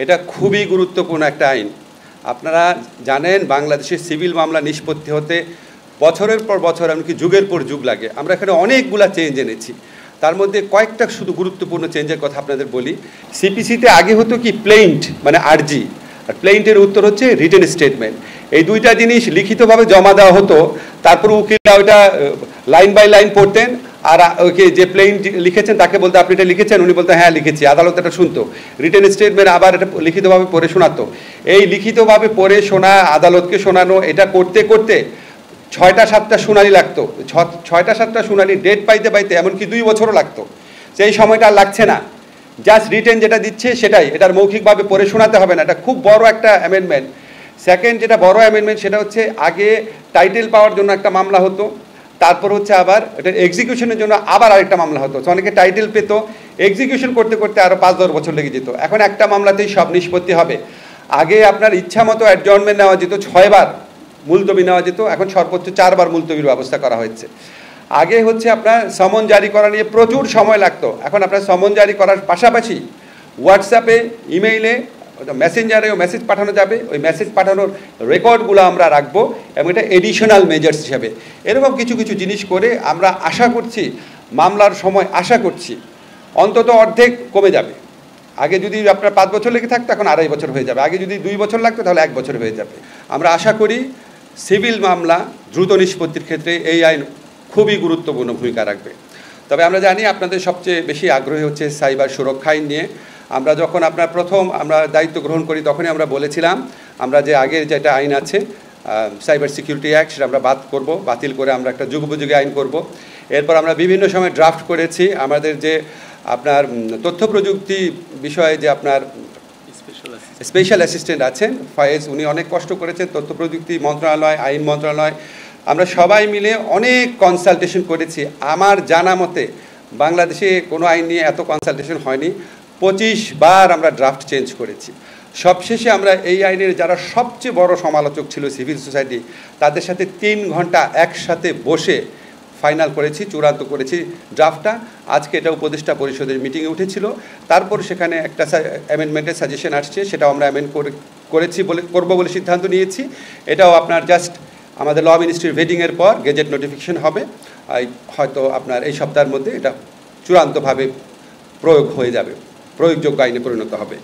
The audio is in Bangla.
এটা খুবই গুরুত্বপূর্ণ একটা আইন। আপনারা জানেন বাংলাদেশের সিভিল মামলা নিষ্পত্তি হতে বছরের পর বছর এমনকি যুগের পর যুগ লাগে। আমরা এখানে অনেকগুলা চেঞ্জ এনেছি, তার মধ্যে কয়েকটা শুধু গুরুত্বপূর্ণ চেঞ্জের কথা আপনাদের বলি। সিপিসিতে আগে হতো কি প্লেইন্ট মানে আরজি, আর প্লেইন্টের উত্তর হচ্ছে রিটেন স্টেটমেন্ট। এই দুইটা জিনিস লিখিতভাবে জমা দেওয়া হতো, তারপর উকিলরা ওইটা লাইন বাই লাইন পড়তেন, আর ওকে যে প্লেইন্ট লিখেছেন তাকে বলতে আপনি এটা লিখেছেন, উনি বলতে হ্যাঁ লিখেছি, আদালত এটা শুনতো। রিটেন স্টেটমেন্ট আবার এটা লিখিতভাবে পড়ে শোনাতো। এই লিখিতভাবে পড়ে শোনা, আদালতকে শোনানো, এটা করতে করতে 6টা-7টা শুনানি লাগতো। 6টা-7টা শুনানি ডেট পাইতে পাইতে এমনকি 2 বছরও লাগতো। সেই সময়টা আর লাগছে না, জাস্ট রিটেন যেটা দিচ্ছে সেটাই, এটার মৌখিকভাবে পড়ে শোনাতে হবে না। এটা খুব বড় একটা অ্যামেন্ডমেন্ট। সেকেন্ড যেটা বড় অ্যামেন্ডমেন্ট সেটা হচ্ছে আগে টাইটেল পাওয়ার জন্য একটা মামলা হতো, তারপর হচ্ছে আবার এটা এক্সিকিউশনের জন্য আবার আরেকটা মামলা হতো। অনেকে টাইটেল পেত, এক্সিকিউশন করতে করতে আরও 5-10 বছর লেগে যেত। এখন একটা মামলাতেই সব নিষ্পত্তি হবে। আগে আপনার ইচ্ছা মতো অ্যাডজর্নমেন্ট নেওয়া যেত, 6 বার মুলতবি নেওয়া যেত, এখন সর্বোচ্চ 4 বার মুলতবির ব্যবস্থা করা হয়েছে। আগে হচ্ছে আপনার সমন জারি করা নিয়ে প্রচুর সময় লাগতো, এখন আপনার সমন জারি করার পাশাপাশি হোয়াটসঅ্যাপে, ইমেইলে, মেসেঞ্জারেও মেসেজ পাঠানো যাবে। ওই মেসেজ পাঠানোর রেকর্ডগুলো আমরা রাখবো এবং এটা এডিশনাল মেজার্স হিসাবে এরকম কিছু কিছু জিনিস করে আমরা আশা করছি মামলার সময় আশা করছি অন্তত অর্ধেক কমে যাবে। আগে যদি আপনার 5 বছর লেগে থাকতো এখন 2.5 বছর হয়ে যাবে, আগে যদি 2 বছর লাগতো তাহলে 1 বছর হয়ে যাবে। আমরা আশা করি সিভিল মামলা দ্রুত নিষ্পত্তির ক্ষেত্রে এই আইন খুবই গুরুত্বপূর্ণ ভূমিকা রাখবে। তবে আমরা জানি আপনাদের সবচেয়ে বেশি আগ্রহী হচ্ছে সাইবার সুরক্ষা আইন নিয়ে। আমরা যখন প্রথম দায়িত্ব গ্রহণ করি তখনই আমরা বলেছিলাম আমরা যে আগের যেটা আইন আছে সাইবার সিকিউরিটি অ্যাক্ট সেটা আমরা বাতিল করে আমরা একটা যুগোপযোগী আইন করব। এরপর আমরা বিভিন্ন সময় ড্রাফট করেছি আমাদের যে আপনার তথ্য প্রযুক্তি বিষয়ে যে আপনার স্পেশাল অ্যাসিস্ট্যান্ট আছেন ফয়েজ, উনি অনেক কষ্ট করেছেন। তথ্য প্রযুক্তি মন্ত্রণালয়, আইন মন্ত্রণালয়, আমরা সবাই মিলে অনেক কনসালটেশন করেছি। আমার জানা মতে বাংলাদেশে কোনো আইন নিয়ে এত কনসালটেশন হয়নি। 25 বার আমরা ড্রাফট চেঞ্জ করেছি। সবশেষে আমরা এই আইনের যারা সবচেয়ে বড় সমালোচক ছিল সিভিল সোসাইটি, তাদের সাথে 3 ঘন্টা একসাথে বসে ফাইনাল করেছি, চূড়ান্ত করেছি ড্রাফটটা। আজকে এটা উপদেষ্টা পরিষদের মিটিংয়ে উঠেছিল, তারপর সেখানে একটা অ্যামেন্ডমেন্টের সাজেশন আসছে, সেটাও আমরা করবো বলে সিদ্ধান্ত নিয়েছি। এটাও আপনার জাস্ট আমাদের ল মিনিস্ট্রির ভেটিংয়ের পর গেজেট নোটিফিকেশন হবে, হয়তো আপনার এই সপ্তাহের মধ্যে এটা চূড়ান্তভাবে প্রয়োগ হয়ে যাবে, প্রয়োগযোগ্য আইনে পরিণত হবে।